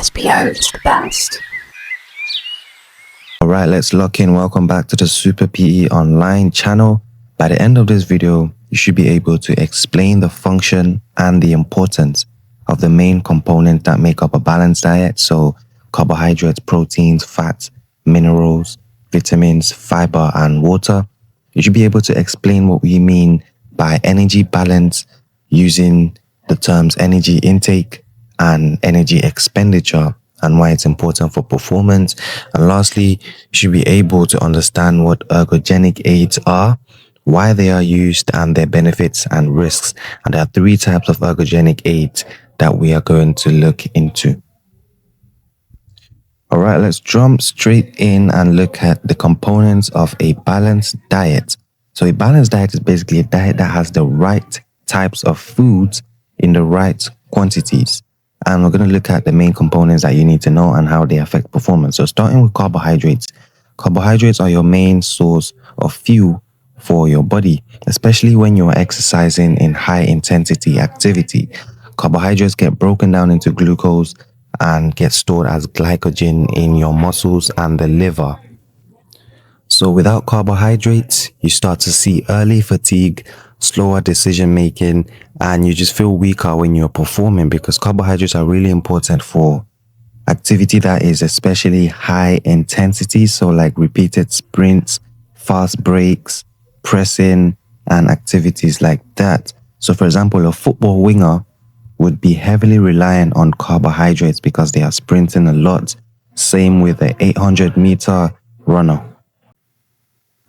SPO is the best. Alright, let's lock in. Welcome back to the Super PE Online channel. By the end of this video, you should be able to explain the function and the importance of the main components that make up a balanced diet. So carbohydrates, proteins, fats, minerals, vitamins, fiber, and water. You should be able to explain what we mean by energy balance using the terms energy intake and energy expenditure and why it's important for performance. And lastly, you should be able to understand what ergogenic aids are, why they are used, and their benefits and risks. And there are 3 types of ergogenic aids that we are going to look into. All right, let's jump straight in and look at the components of a balanced diet. So a balanced diet is basically a diet that has the right types of foods in the right quantities. And we're going to look at the main components that you need to know and how they affect performance. So starting with carbohydrates. Carbohydrates are your main source of fuel for your body, especially when you're exercising in high intensity activity. Carbohydrates get broken down into glucose and get stored as glycogen in your muscles and the liver. So without carbohydrates, you start to see early fatigue, slower decision making, and you just feel weaker when you're performing, because carbohydrates are really important for activity that is especially high intensity. So like repeated sprints, fast breaks, pressing, and activities like that. So for example, a football winger would be heavily reliant on carbohydrates because they are sprinting a lot. Same with the 800-meter runner.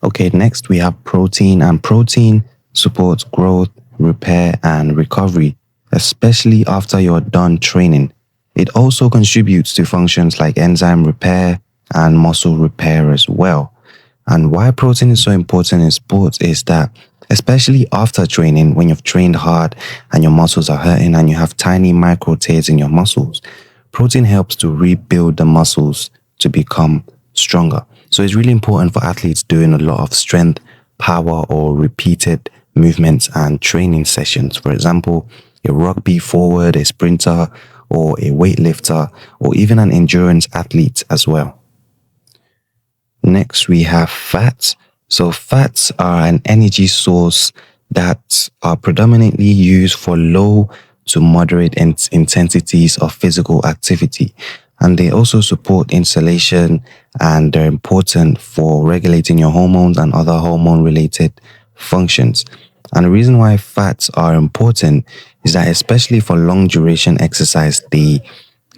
Okay, next we have protein, and protein supports growth, repair, and recovery, especially after you're done training. It also contributes to functions like enzyme repair and muscle repair as well. And why protein is so important in sports is that, especially after training, when you've trained hard and your muscles are hurting and you have tiny micro tears in your muscles, protein helps to rebuild the muscles to become stronger. So it's really important for athletes doing a lot of strength, power, or repeated movements and training sessions. For example, a rugby forward, a sprinter, or a weightlifter, or even an endurance athlete as well. Next, we have fats. So fats are an energy source that are predominantly used for low to moderate intensities of physical activity. And they also support insulation, and they're important for regulating your hormones and other hormone-related functions. And the reason why fats are important is that, especially for long-duration exercise, they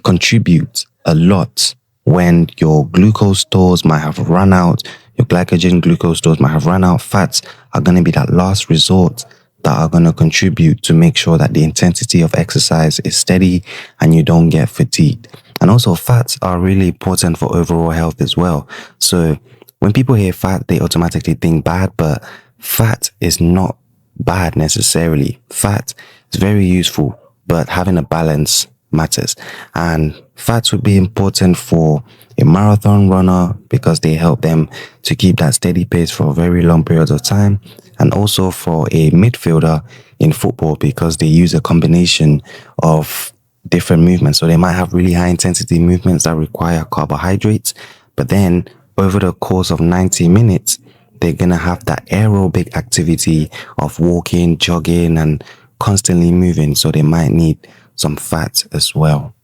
contribute a lot when your glucose stores might have run out, your glycogen glucose stores might have run out. Fats are going to be that last resort that are going to contribute to make sure that the intensity of exercise is steady and you don't get fatigued. And also, fats are really important for overall health as well. So when people hear fat, they automatically think bad, but fat is not bad necessarily. Fat is very useful, but having a balance matters. And fats would be important for a marathon runner because they help them to keep that steady pace for very long periods of time. And also for a midfielder in football because they use a combination of different movements. So they might have really high intensity movements that require carbohydrates, but then over the course of 90 minutes, they're going to have that aerobic activity of walking, jogging, and constantly moving. So they might need some fat as well.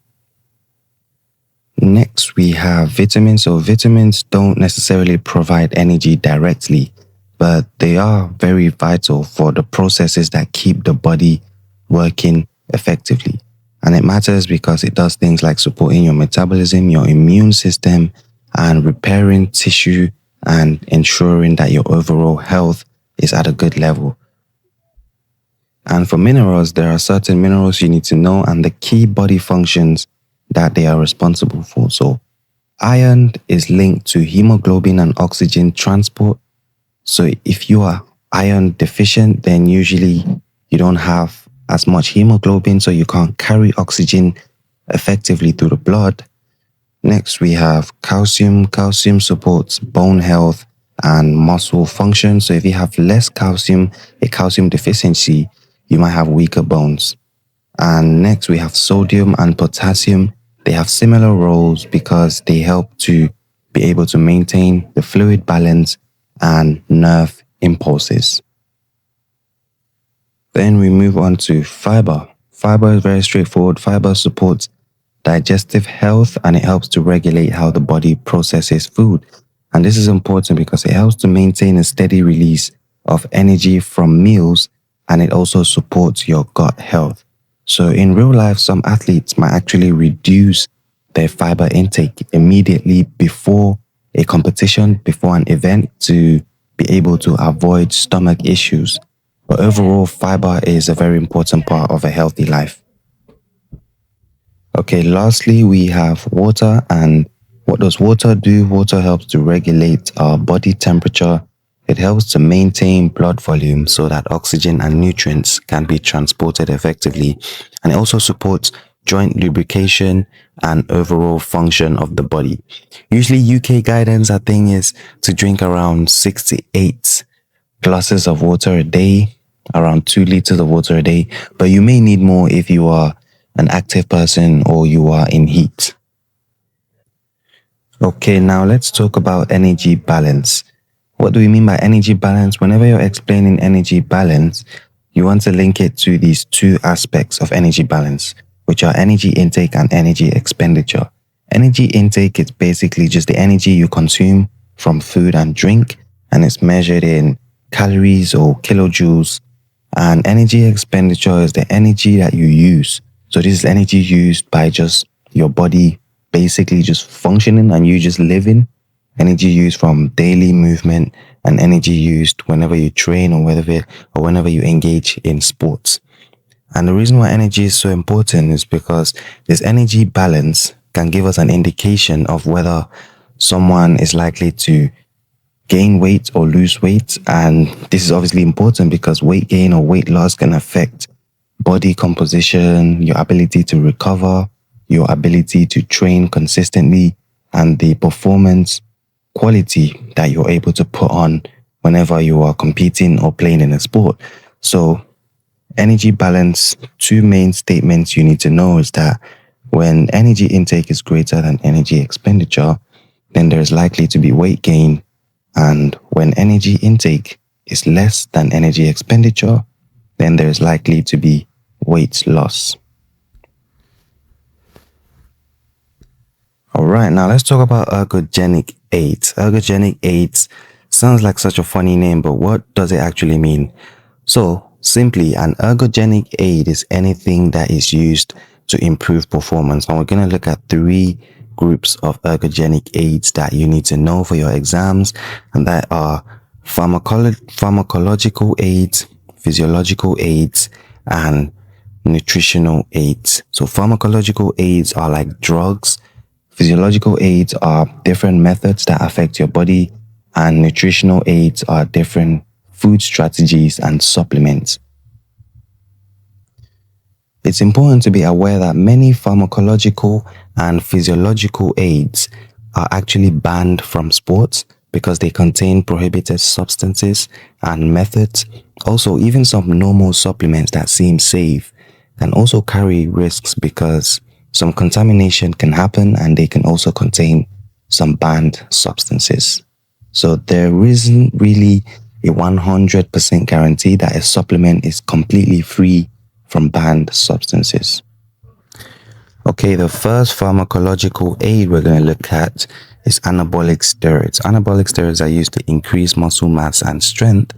Next, we have vitamins. So vitamins don't necessarily provide energy directly, but they are very vital for the processes that keep the body working effectively. And it matters because it does things like supporting your metabolism, your immune system, and repairing tissue and ensuring that your overall health is at a good level. And for minerals, there are certain minerals you need to know and the key body functions that they are responsible for. So iron is linked to hemoglobin and oxygen transport. So if you are iron deficient, then usually you don't have as much hemoglobin, so you can't carry oxygen effectively through the blood. Next, we have calcium. Calcium supports bone health and muscle function. So if you have less calcium, a calcium deficiency, you might have weaker bones. And next, we have sodium and potassium. They have similar roles because they help to be able to maintain the fluid balance and nerve impulses. Then we move on to fiber. Fiber is very straightforward. Fiber supports digestive health and it helps to regulate how the body processes food. And this is important because it helps to maintain a steady release of energy from meals and it also supports your gut health. So in real life, some athletes might actually reduce their fiber intake immediately before a competition, before an event to be able to avoid stomach issues. But overall, fiber is a very important part of a healthy life. Okay, lastly, we have water. And what does water do? Water helps to regulate our body temperature. It helps to maintain blood volume so that oxygen and nutrients can be transported effectively. And it also supports joint lubrication and overall function of the body. Usually UK guidance, I think, is to drink around 6 to 8 glasses of water a day, around 2 liters of water a day. But you may need more if you are an active person or you are in heat. Okay, now let's talk about energy balance. What do we mean by energy balance? Whenever you're explaining energy balance, you want to link it to these two aspects of energy balance, which are energy intake and energy expenditure. Energy intake is basically just the energy you consume from food and drink, and it's measured in calories or kilojoules. And energy expenditure is the energy that you use. So this is energy used by just your body basically just functioning and you just living. Energy used from daily movement and energy used whenever you train or whenever you engage in sports. And the reason why energy is so important is because this energy balance can give us an indication of whether someone is likely to gain weight or lose weight. And this is obviously important because weight gain or weight loss can affect body composition, your ability to recover, your ability to train consistently, and the performance quality that you're able to put on whenever you are competing or playing in a sport. So energy balance, two main statements you need to know is that when energy intake is greater than energy expenditure, then there is likely to be weight gain. And when energy intake is less than energy expenditure, then there is likely to be weight loss. All right, now let's talk about ergogenic aids. Ergogenic aids sounds like such a funny name, but what does it actually mean? So simply, an ergogenic aid is anything that is used to improve performance. And we're going to look at 3 groups of ergogenic aids that you need to know for your exams, and that are pharmacological aids, physiological aids, and nutritional aids. So pharmacological aids are like drugs, physiological aids are different methods that affect your body, and nutritional aids are different food strategies and supplements. It's important to be aware that many pharmacological and physiological aids are actually banned from sports because they contain prohibited substances and methods. Also, even some normal supplements that seem safe can also carry risks because some contamination can happen and they can also contain some banned substances. So there isn't really a 100% guarantee that a supplement is completely free from banned substances. Okay, the first pharmacological aid we're going to look at is anabolic steroids. Anabolic steroids are used to increase muscle mass and strength,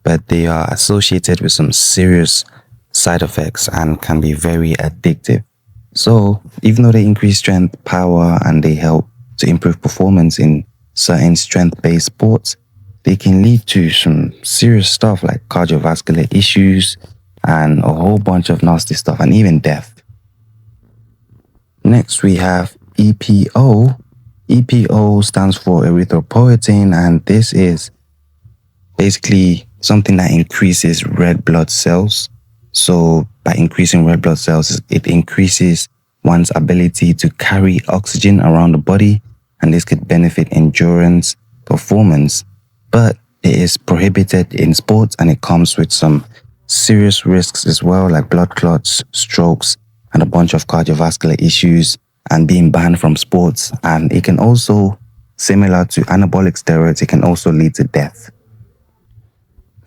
but they are associated with some serious side effects and can be very addictive. So even though they increase strength, power, and they help to improve performance in certain strength-based sports, they can lead to some serious stuff like cardiovascular issues and a whole bunch of nasty stuff and even death. Next, we have EPO. EPO stands for erythropoietin, and this is basically something that increases red blood cells. So by increasing red blood cells, it increases one's ability to carry oxygen around the body, and this could benefit endurance, performance, but it is prohibited in sports and it comes with some serious risks as well, like blood clots, strokes, and a bunch of cardiovascular issues and being banned from sports. And it can also, similar to anabolic steroids, it can also lead to death.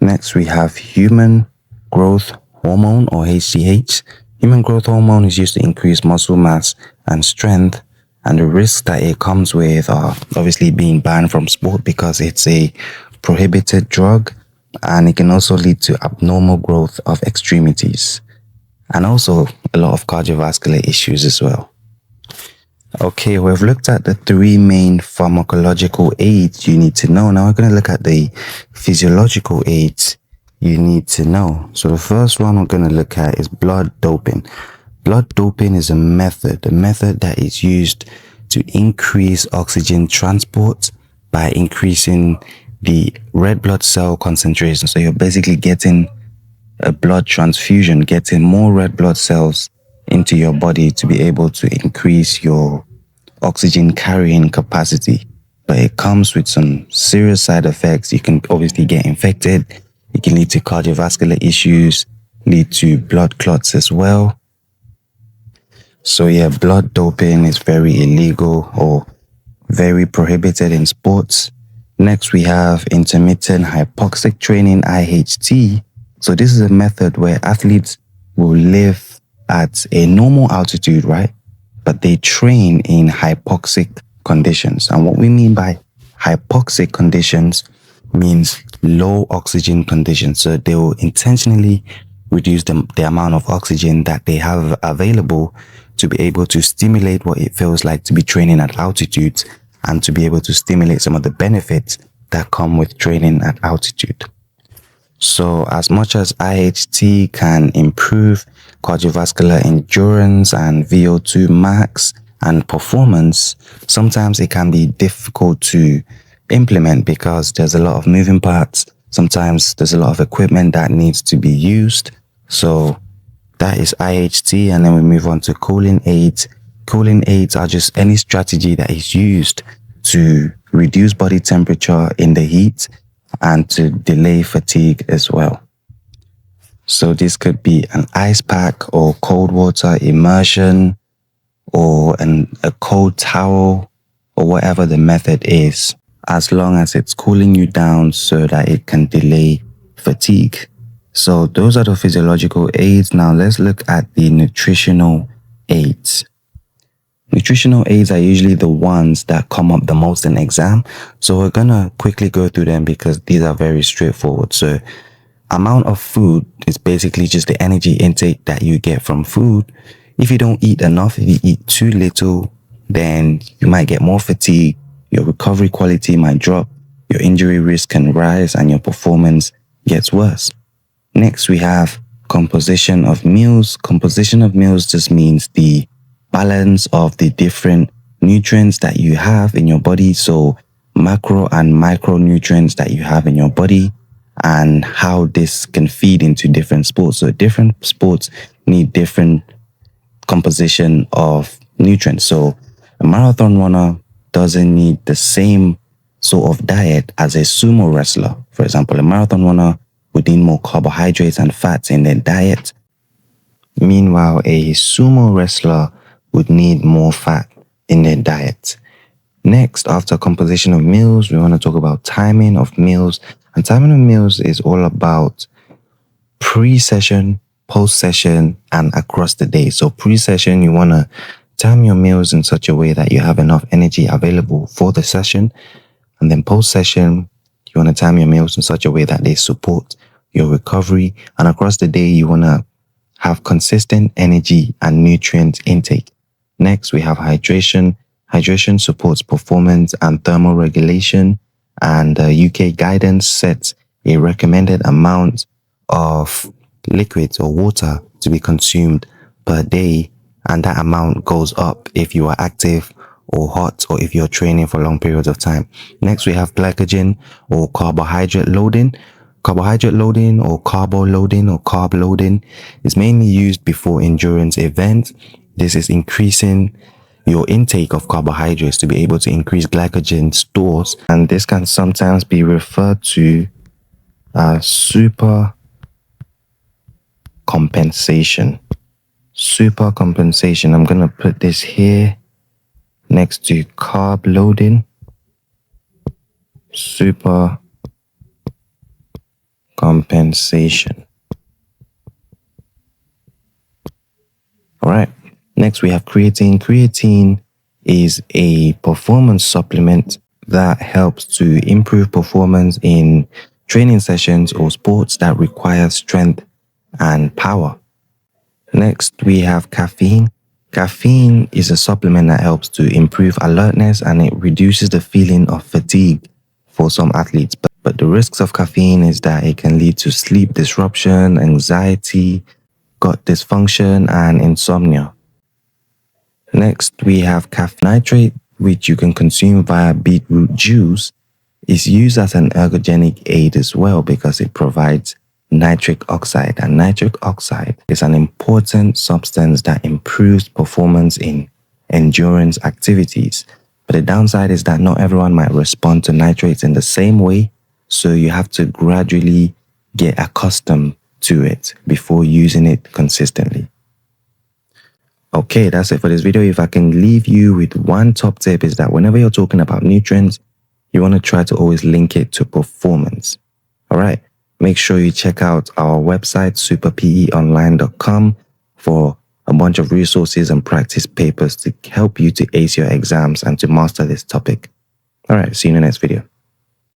Next, we have human growth hormone, or HGH. Human growth hormone is used to increase muscle mass and strength, and the risks that it comes with are obviously being banned from sport because it's a prohibited drug, and it can also lead to abnormal growth of extremities and also a lot of cardiovascular issues as well. Okay, we've looked at the three main pharmacological aids you need to know. Now we're going to look at the physiological aids you need to know. So the first one we're going to look at is blood doping. Blood doping is a method that is used to increase oxygen transport by increasing the red blood cell concentration. So you're basically getting a blood transfusion, getting more red blood cells into your body to be able to increase your oxygen carrying capacity. But it comes with some serious side effects. You can obviously get infected. It can lead to cardiovascular issues, lead to blood clots as well. So yeah, blood doping is very illegal or very prohibited in sports. Next, we have intermittent hypoxic training, IHT. So this is a method where athletes will live at a normal altitude, right? But they train in hypoxic conditions. And what we mean by hypoxic conditions means low oxygen conditions. So they will intentionally reduce the amount of oxygen that they have available to be able to stimulate what it feels like to be training at altitude and to be able to stimulate some of the benefits that come with training at altitude. So as much as IHT can improve cardiovascular endurance and VO2 max and performance, sometimes it can be difficult to implement because there's a lot of moving parts. Sometimes there's a lot of equipment that needs to be used. So that is IHT, and then we move on to cooling aids. Cooling aids are just any strategy that is used to reduce body temperature in the heat and to delay fatigue as well. So this could be an ice pack or cold water immersion or a cold towel or whatever the method is, as long as it's cooling you down so that it can delay fatigue. So those are the physiological aids. Now let's look at the nutritional aids. Nutritional aids are usually the ones that come up the most in exam. So we're going to quickly go through them because these are very straightforward. So amount of food is basically just the energy intake that you get from food. If you don't eat enough, if you eat too little, then you might get more fatigue. Your recovery quality might drop. Your injury risk can rise and your performance gets worse. Next, we have composition of meals. Composition of meals just means the balance of the different nutrients that you have in your body. So macro and micronutrients that you have in your body and how this can feed into different sports. So different sports need different composition of nutrients. So a marathon runner doesn't need the same sort of diet as a sumo wrestler. For example, a marathon runner would need more carbohydrates and fats in their diet. Meanwhile, a sumo wrestler would need more fat in their diet. Next, after composition of meals, we want to talk about timing of meals. And timing of meals is all about pre-session, post-session, and across the day. So pre-session, you want to time your meals in such a way that you have enough energy available for the session. And then post-session, you want to time your meals in such a way that they support your recovery. And across the day, you want to have consistent energy and nutrient intake. Next, we have hydration. Hydration supports performance and thermal regulation. And UK guidance sets a recommended amount of liquids or water to be consumed per day. And that amount goes up if you are active or hot or if you're training for long periods of time. Next, we have glycogen or carbohydrate loading. Carbohydrate loading or carbo loading or carb loading is mainly used before endurance events. This is increasing your intake of carbohydrates to be able to increase glycogen stores, and this can sometimes be referred to as super compensation. Super compensation. I'm going to put this here Next to carb loading, super compensation. All right. Next, we have creatine. Creatine is a performance supplement that helps to improve performance in training sessions or sports that require strength and power. Next, we have caffeine. Caffeine is a supplement that helps to improve alertness and it reduces the feeling of fatigue for some athletes. But the risks of caffeine is that it can lead to sleep disruption, anxiety, gut dysfunction, and insomnia. Next, we have caffeine nitrate, which you can consume via beetroot juice. Is used as an ergogenic aid as well because it provides nitric oxide. And nitric oxide is an important substance that improves performance in endurance activities. But the downside is that not everyone might respond to nitrates in the same way. So you have to gradually get accustomed to it before using it consistently. Okay, that's it for this video. If I can leave you with one top tip is that whenever you're talking about nutrients, you want to try to always link it to performance. All right. Make sure you check out our website, superpeonline.com, for a bunch of resources and practice papers to help you to ace your exams and to master this topic. All right. See you in the next video.